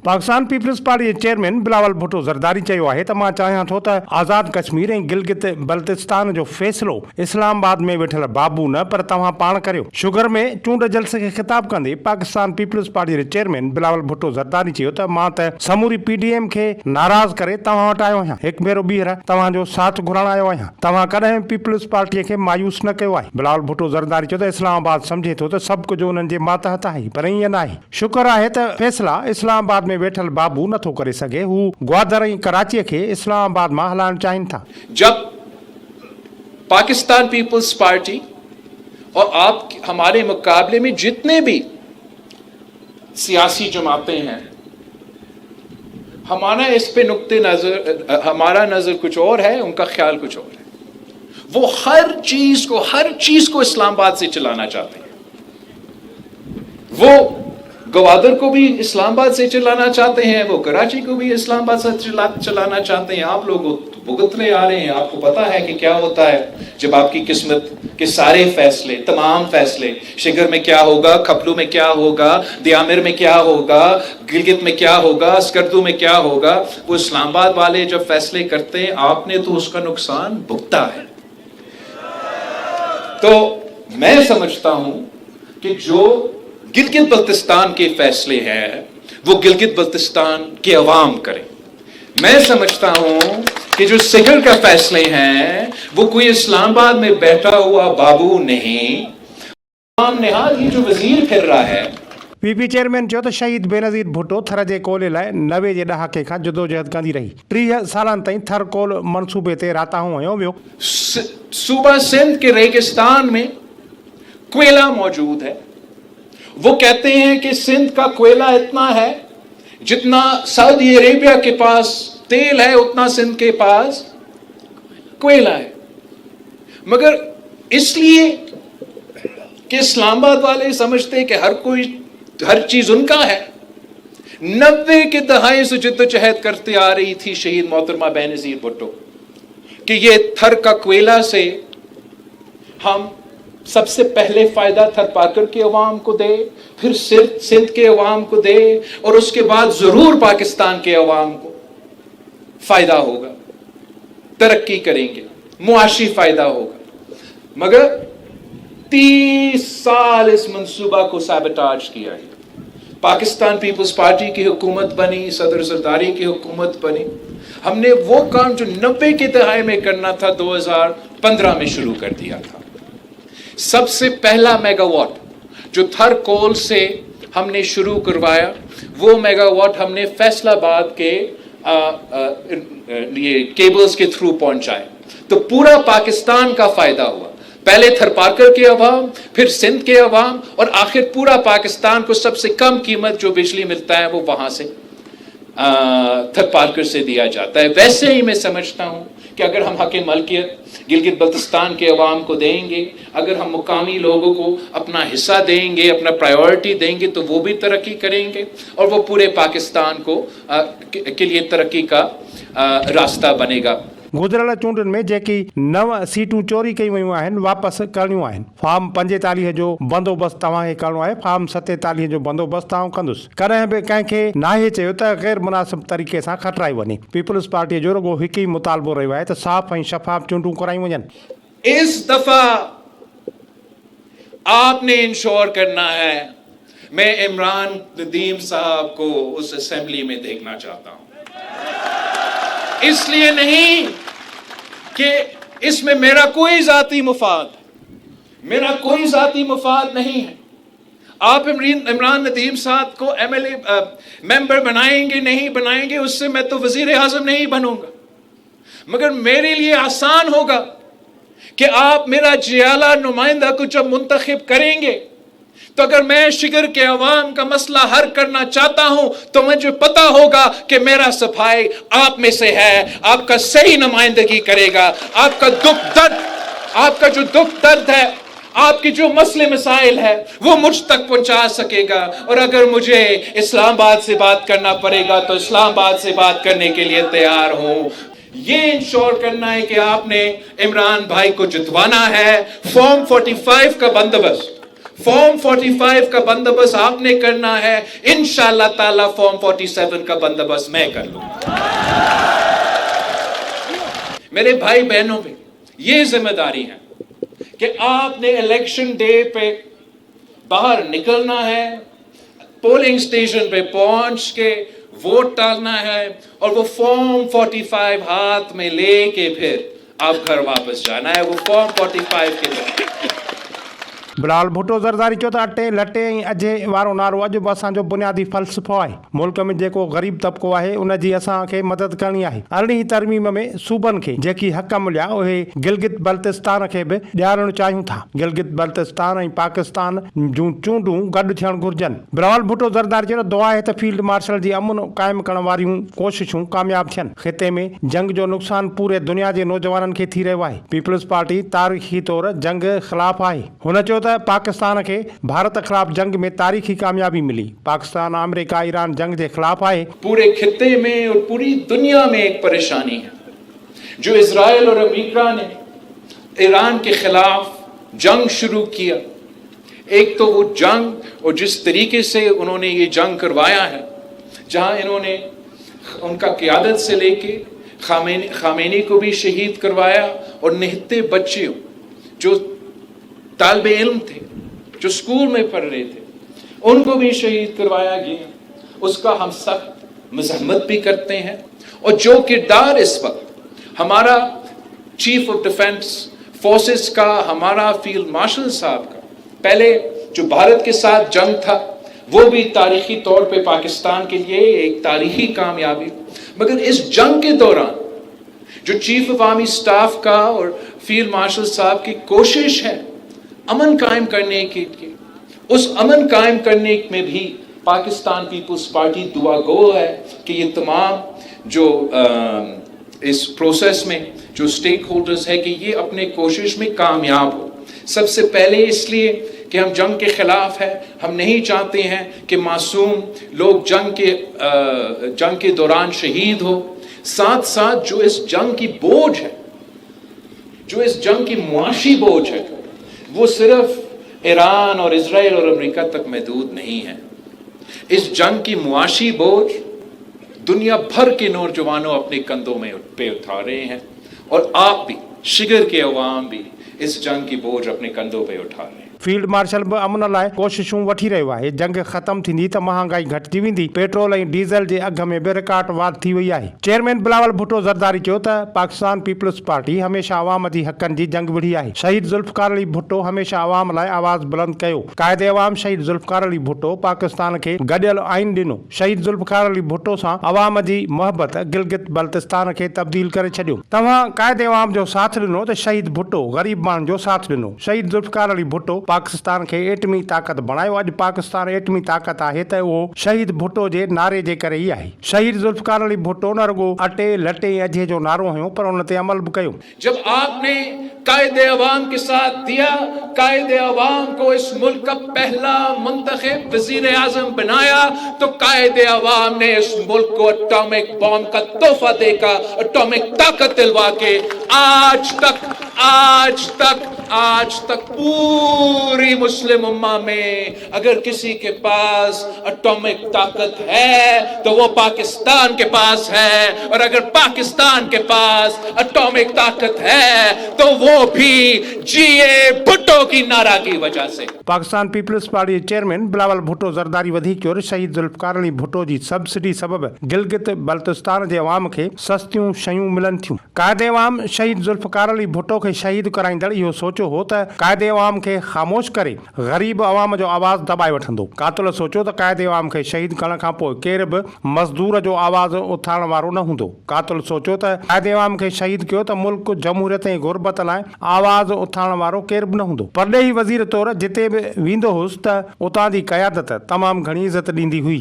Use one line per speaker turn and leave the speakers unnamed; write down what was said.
Pakistan Peoples party जे chairman Bilawal Bhutto Zardari चयो आहे त मां चाहियां थो त आज़ाद कश्मीर ऐं गिलगित बल्तिस्तान जो फ़ैसिलो इस्लामाबाद में वेठल बाबू न पर तव्हां पाण करियो। शुगर में चूंड जलसे खे ख़िताब कंदे पाकिस्तान पीपल्स पार्टी जे चेयरमैन बिलावल भुट्टो ज़रदारी चयो त मां त समूरी PDM खे नाराज़ करे तव्हां वटि आयो आहियां, हिकु भेरो ॿीहर तव्हांजो साथ घुरण आयो आहियां। तव्हां कॾहिं पीपल्स पार्टीअ खे मायूस न कयो आहे। बिलावल भुट्टो ज़रदारी चयो त इस्लामाबाद सम्झे थो त सभु कुझु उन्हनि जे मातहत आहे, पर ईअं न आहे। शुक्र आहे त फ़ैसिला इस्लामाबाद में वेठल बाबू नथो करे सघे, हू ग्वादर ऐं कराची खे इस्लामाबाद मां हलाइण चाहिनि था।
जब पाकिस्तान पीपल्स पार्टी और आप हमारे मुकाबले में जितने भी सियासी जमातें हैं, हमारा इस पे नुक्ते नजर, हमारा नजर कुछ और है, उनका ख्याल कुछ और है। वो हर चीज को इस्लामाबाद से चलाना चाहते हैं। वो गवादर को भी इस्लामाबाद से चलाना चाहते हैं, वो कराची को भी इस्लामाबाद से चलाना चाहते हैं। आप लोग भुगतने आ रहे हैं, आपको पता है कि क्या होता है जब आपकी किस्मत के सारे फैसले, तमाम फैसले, शिगर में क्या होगा, खपलू में क्या होगा, दियामिर में क्या होगा, गिलगित में क्या होगा, स्कर्दू में क्या होगा, वो इस्लामाबाद वाले जब फैसले करते हैं, आपने तो उसका नुकसान भुगता है। तो मैं समझता हूं कि जो गिलगित बल्तिस्तान के फैसले हैं वो गिलगित बल्तिस्तान के अवाम करें। मैं समझता हूं कि जो सिगर का फैसले हैं वो कोई इस्लामाबाद में बैठा हुआ बाबू नहीं, आम निहाल ही जो वजीर फिर रहा है।
PP चेयरमैन चयो त शहीद बेनज़ीर भुट्टो थर जे कोले लाइ 90 जे ॾहाके खां जदोजहद कंदी रही। 30 सालनि ताईं थर कोल मनसूबे ते राताऊं हयो वियो।
सूबा सिंध के रेगिस्तान में कोयला मौजूद है। वो कहते हैं कि सिंध का कोयला इतना है जितना सऊदी अरेबिया के पास तेल है, उतना सिंध के पास कोयला है। मगर इसलिए कि इस्लामाबाद वाले समझते हैं कि हर चीज उनका है। 90 के दहाई से जिद्दोजहद करते आ रही थी शहीद मोहतरमा बेनज़ीर भुट्टो कि ये थर का कोयला से हम सबसे पहले फायदा थर पाकर के अवाम को दे, फिर सिंध के अवाम को दे, और उसके बाद जरूर पाकिस्तान के अवाम को फायदा होगा, तरक्की करेंगे, मुआशी फायदा होगा। मगर 30 साल इस मंसूबा को सैबोटाज किया है। पाकिस्तान पीपल्स पार्टी की हुकूमत बनी, सदर ज़रदारी की हुकूमत बनी, हमने वो काम जो 90 की दहाई में करना था 2015 में शुरू कर दिया था। सबसे पहला मेगावाट जो थर कोल से हमने शुरू करवाया, वो मेगावाट हमने फैसलाबाद के ये केबल्स के थ्रू पहुंचाए, तो पूरा पाकिस्तान का फायदा हुआ। पहले थरपारकर के अवाम, फिर सिंध के अवाम, और आखिर पूरा पाकिस्तान को सबसे कम कीमत जो बिजली मिलता है वो वहां से थरपारकर से दिया जाता है। वैसे ही मैं समझता हूं कि अगर हम हक मलकियत गिलगित बल्तिस्तान के अवाम को देंगे, अगर हम मुकामी लोगों को अपना हिस्सा देंगे, अपना प्रायोरिटी देंगे, तो वो भी तरक्की करेंगे और वो पूरे पाकिस्तान को के लिए तरक्की का रास्ता बनेगा।
गुज़िरियल चूंडुनि में जेकी 9 सीटूं चोरी कयूं वयूं आहिनि वापसि करणियूं आहिनि। फॉर्म 45 जो बंदोबस्तु तव्हांखे करणो आहे, फॉर्म 47 जो बंदोबस्तु आउं कंदुसि। कॾहिं बि कंहिंखे नाहे चयो त गैर मुनासिब तरीक़े सां खटराई वञे। पीपल्स पार्टीअ जो रुगो हिकु ई मुतालबो रहियो आहे त साफ़ ऐं शफ़ाफ़ चूंडूं करायूं वञनि।
इस दफा आपने इंश्योर करना है। मैं इमरान नदीम साहब को उस असेंबली में देखना चाहता हूं, इसलिए नहीं कि इसमें मेरा कोई जाती मुफाद नहीं है। आप इमरान नदीम साहब को MLA मेंबर बनाएंगे नहीं बनाएंगे, उससे मैं तो वजीर आजम नहीं बनूंगा। मगर मेरे लिए आसान होगा कि आप मेरा जियाला नुमाइंदा को जब मुंतखब करेंगे, तो अगर मैं शिगर के अवाम का मसला हल करना चाहता हूं तो मुझे पता होगा कि मेरा सफाई आप में से है, आपका सही नुमाइंदगी करेगा, आपका जो दुख दर्द है, आपके जो मसले मसाइल है वो मुझ तक पहुंचा सकेगा। और अगर मुझे इस्लामाबाद से बात करना पड़ेगा तो इस्लामाबाद से बात करने के लिए तैयार हूं। ये इंश्योर करना है कि आपने इमरान भाई को जितवाना है। फॉर्म 45 का बंदोबस्त फॉर्म 45 का बंदोबस्त आपने करना है, इंशाअल्लाह ताला फॉर्म 47 का बंदोबस्त मैं कर लूंगा। मेरे भाई बहनों पे ये जिम्मेदारी है कि आपने इलेक्शन डे पे बाहर निकलना है, पोलिंग स्टेशन पे पहुंच के वोट डालना है और वो फॉर्म 45 हाथ में लेके फिर आप घर वापस जाना है, वो फॉर्म 45 के लिए।
बिलावल भुट्टो ज़रदारी चयो त अटे लटे ऐं अजे वारो नारो अॼु बि असांजो बुनियादी फ़लसफ़ो आहे। मुल्क में जेको ग़रीब तबिको आहे उन जी असांखे मदद करणी आहे। अरिड़हीं तरमीम में सूबनि खे जेकी हक़ मिलिया उहे गिलगित बल्तिस्तान खे बि ॾियारणु चाहियूं था। गिलगित बल्तिस्तान ऐं पाकिस्तान जूं चूंडूं गॾु थियणु घुरिजनि। बिलावल भुट्टो ज़रदारी चयो त दुआ आहे त फील्ड मार्शल जी अमन क़ाइमु करण वारियूं कोशिशूं कामयाबु थियनि। ख़िते में जंग जो नुक़सानु पूरे दुनिया जे नौजवाननि खे थी रहियो आहे। पीपल्स पार्टी तारीख़ी तौरु जंग ख़िलाफ़ आहे। हुन चयो त पाकिस्तान के भारत खिलाफ जंग में तारीखी कामयाबी मिली। पाकिस्तान अमेरिका ईरान जंग के खिलाफ आए।
पूरे खिते में और पूरी दुनिया में एक परेशानी है जो इजराइल और अमेरिका ने ईरान के खिलाफ जंग शुरू किया। एक तो वो जंग और जिस तरीके से उन्होंने ये जंग करवाया है, जहां इन्होंने उनका क़यादत से लेके खामेनी को भी शहीद करवाया और निहत्ते बच्चे जो तालिबे इल्म थे, जो स्कूल में पढ़ रहे थे, उनको भी शहीद करवाया गया। उसका हम सख्त मजम्मत भी करते हैं। और जो किरदार इस वक्त हमारा चीफ ऑफ डिफेंस फोर्सेस का, हमारा फील्ड मार्शल साहब का, पहले जो भारत के साथ जंग था वो भी तारीखी तौर पे पाकिस्तान के लिए एक तारीखी कामयाबी, मगर इस जंग के दौरान जो चीफ ऑफ आर्मी स्टाफ का और फील्ड मार्शल साहब की कोशिश है अमन कायम करने की, उस अमन कायम करने में भी पाकिस्तान पीपल्स पार्टी दुआ गो है कि ये तमाम जो इस प्रोसेस में जो स्टेक होल्डर्स है कि ये अपने कोशिश में कामयाब हो। सबसे पहले इसलिए कि हम जंग के खिलाफ है, हम नहीं चाहते हैं कि मासूम लोग जंग के दौरान शहीद हो। साथ साथ जो इस जंग की बोझ है, जो इस जंग की मुआशी बोझ है, वो सिर्फ ईरान और इजराइल और अमेरिका तक महदूद नहीं है। इस जंग की मुआशी बोझ दुनिया भर के नौजवानों अपने कंधों में पे उठा रहे हैं और आप भी, शिगर के अवाम भी इस जंग की बोझ अपने कंधों पे उठा रहे हैं।
फील्ड मार्शल भी अमन लाइ कोशिशूं वठी रहियो आहे। जंग ख़त्म थींदी त महांगाई घटिजी वेंदी, पेट्रोल ऐं डीज़ल जे अघ में बि रिकॉर्ड वाध थी वई आहे। चेयरमैन बिलावल भुट्टो ज़रदारी चयो त पाकिस्तान पीपल्स पार्टी हमेशा अवाम जी हक़नि जी जंग विढ़ी आहे। शहीद ज़ुल्फ़िकार अली भुट्टो हमेशा अवाम लाइ आवाज़ बुलंद कयो। क़ाइदे अवाम शहीद ज़ुल्फ़िकार अली भुट्टो पाकिस्तान खे गॾियल आइन ॾिनो। शहीद ज़ुल्फ़िकार अली भुट्टो सां अवाम जी मोहबत गिलगित बल्तिस्तान खे तब्दील करे छॾियो। तव्हां क़ाइदे अवाम जो साथ ॾिनो त शहीद भुट्टो ग़रीब माण्हुनि जो साथ ॾिनो। शहीद ज़ुल्फ़िकार अली भुट्टो पाकिस्तान खे एटमी ताक़त बणायो। अॼु पाकिस्तान एटमी ताक़त आहे त उहो शहीद भुट्टो जे नारे जे करे ई आहे। शहीद ज़ुल्फ़िकार अली भुट्टो न रुगो अटे लटे अजे जो नारो हुयो पर उन ते अमल बि कयो।
जब आपने कायदे अवाम के साथ दिया, कायदे अवाम को इस मुल्क का पहला मुंतखब वज़ीर आज़म बनाया, तो कायदे अवाम ने इस मुल्क को एटॉमिक बॉम्ब का तोहफा देकर एटॉमिक ताकत दिलवा के आज तक पूरी मुस्लिम उम्मा में अगर किसी के पास एटॉमिक ताकत है तो वो पाकिस्तान के पास है, और अगर पाकिस्तान के पास एटॉमिक ताकत है तो वो भी जीए भुट्टो की नारा की वजह से।
पाकिस्तान पीपल्स पार्टी चेयरमैन बिलावल भुट्टो ज़रदारी वधी कयो। शहीद ज़ुल्फ़िकार अली भुट्टो जी सब्सिडी सबब गिलगित बल्तिस्तान जे अवाम खे सस्तियूं शयूं मिलनि थियूं। क़ाइदे अवाम शहीद ज़ुल्फ़िकार अली भुट्टो खे शहीद कराईंदड़ इहो सोचियो हो त क़ाइदे अवाम खे ख़ामोश करे ग़रीब अवाम जो आवाज़ दबाए वठंदो। कातिल सोचियो त क़ाइदे अवाम खे शहीद करण खां पोइ केर बि मज़दूर जो आवाज़ उथारण वारो न हूंदो। कातिल सोचियो त क़ाइदे अवाम खे शहीद कयो त मुल्क जमहूरियत ऐं गुरबत लाइ आवाज़ उथारण वारो केर बि न हूंदो। परॾेही वज़ीर तौरु जिते बि वेंदो हुउसि त उतां जी क़यादत तमामु घणी इज़त ॾींदी हुई।